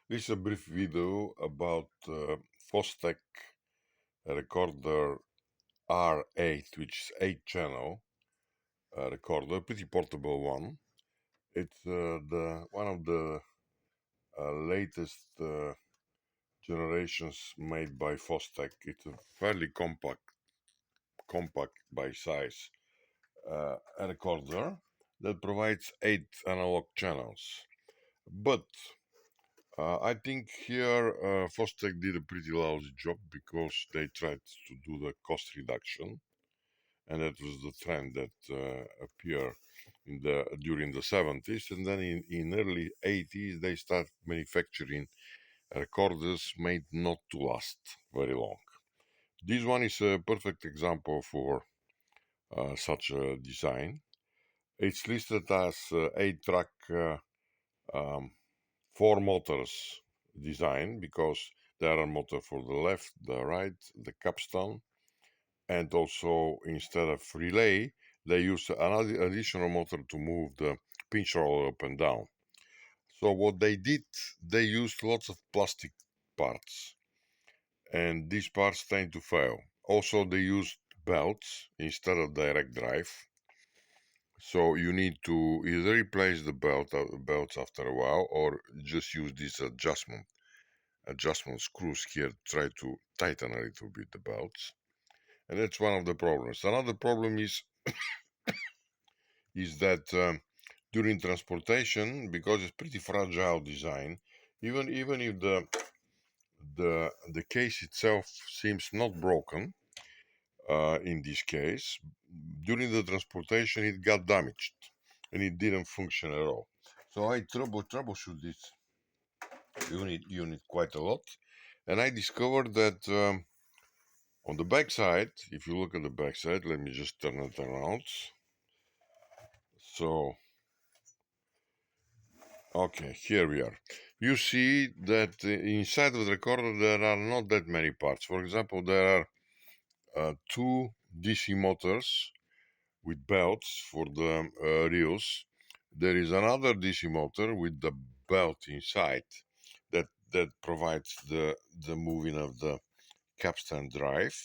This is a brief video about Fostex recorder R8, which is 8-channel recorder, pretty portable one. It's the one of the latest generations made by Fostex. It's a fairly compact by size recorder that provides 8 analog channels. But I think here Fostex did a pretty lousy job because they tried to do the cost reduction, and that was the trend that appeared during the 70s, and then in early 80s they started manufacturing recorders made not to last very long. This one is a perfect example for such a design. It's listed as 8-track. Um, 4 motors design because there are motor for the left, the right, the capstan, and also instead of relay, they use another additional motor to move the pinch roller up and down. So what they did, they used lots of plastic parts, and these parts tend to fail. Also, they used belts instead of direct drive. So you need to either replace the belts after a while, or just use this adjustment screws here, try to tighten a little bit the belts, and that's one of the problems. Another problem is that during transportation, because it's pretty fragile design, even if the case itself seems not broken, in this case, during the transportation it got damaged and it didn't function at all. So I troubleshoot this unit quite a lot, and I discovered that on the back side, if you look at the back side, let me just turn it around. So, okay, here we are. You see that inside of the recorder there are not that many parts. For example, there are 2 DC motors with belts for the reels. There is another DC motor with the belt inside that provides the moving of the capstan drive.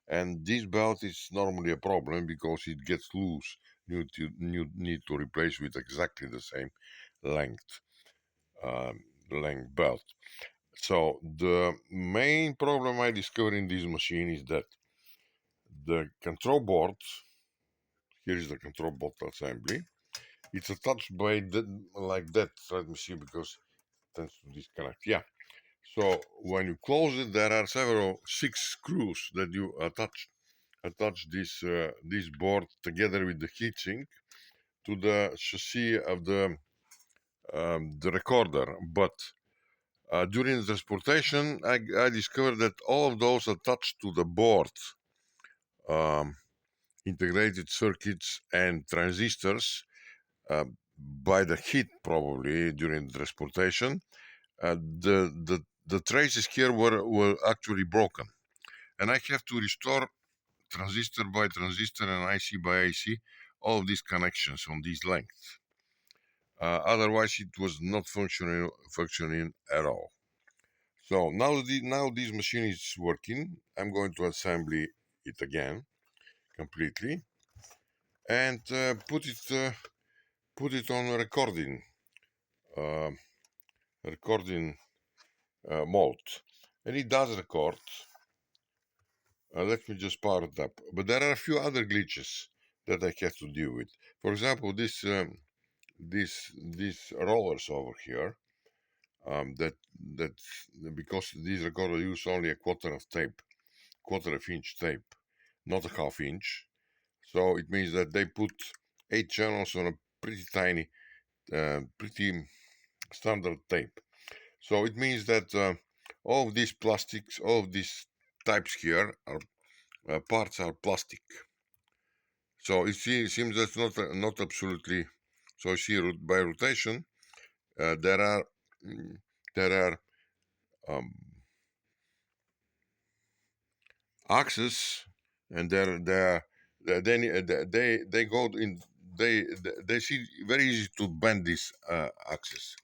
And this belt is normally a problem because it gets loose. You need to replace with exactly the same length belt. So the main problem I discovered in this machine is that the control board, here is the control board assembly, it's attached by like that. Let me see, because it tends to disconnect. Yeah. So when you close it, there are 6 screws that you attach this board together with the heatsink to the chassis of the recorder. But during the transportation, I discovered that all of those attached to the board, um, integrated circuits and transistors, uh, by the heat probably during the transportation, the traces here were actually broken, and I have to restore transistor by transistor and IC by IC all of these connections on this length. Otherwise, it was not functioning at all. So now this machine is working. I'm going to assemble it again completely and put it on uh, recording mode, and it does record. Let me just power it up. But there are a few other glitches that I have to deal with. For example, these rollers over here. That because these recorder use only a quarter of inch tape, not a half inch. So it means that they put 8 channels on a pretty tiny, pretty standard tape. So it means that all of these plastics, all of these types here are parts are plastic. So it seems that's not absolutely. So you see, by rotation, there are mm, there are um, axes, and they go in. They see very easy to bend these axes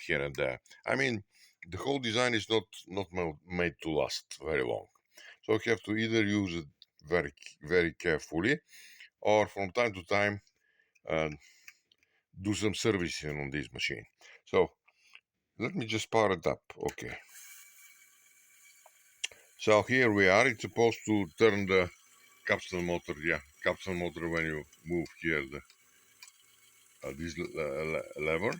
here and there. I mean, the whole design is not made to last very long. So you have to either use it very carefully, or from time to time uh, do some servicing on this machine. So let me just power it up. Okay. So here we are. It's supposed to turn the capsule motor. Yeah, capsule motor when you move here this lever.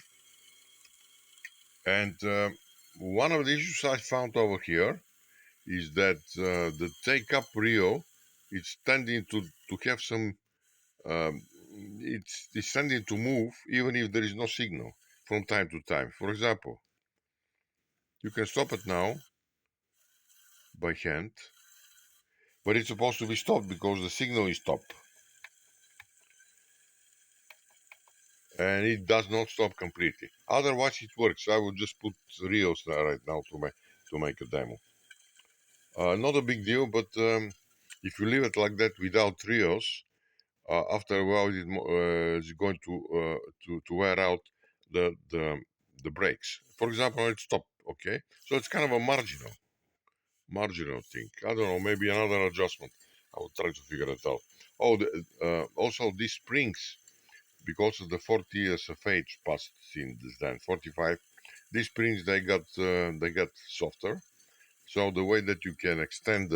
And one of the issues I found over here is that the take-up Rio is tending to have some. Um, it's tending to move even if there is no signal from time to time. For example, you can stop it now by hand, but it's supposed to be stopped because the signal is stopped, and it does not stop completely. Otherwise, it works. I will just put Rios right now to make a demo. Not a big deal, but if you leave it like that without Rios, after a while it's going to wear out the the the brakes. For example, it stopped. Okay, so it's kind of a marginal thing. I don't know, maybe another adjustment. I will try to figure it out. Oh, also these springs, because of the 40 years of age passed since then, 45. These springs they got softer. So the way that you can extend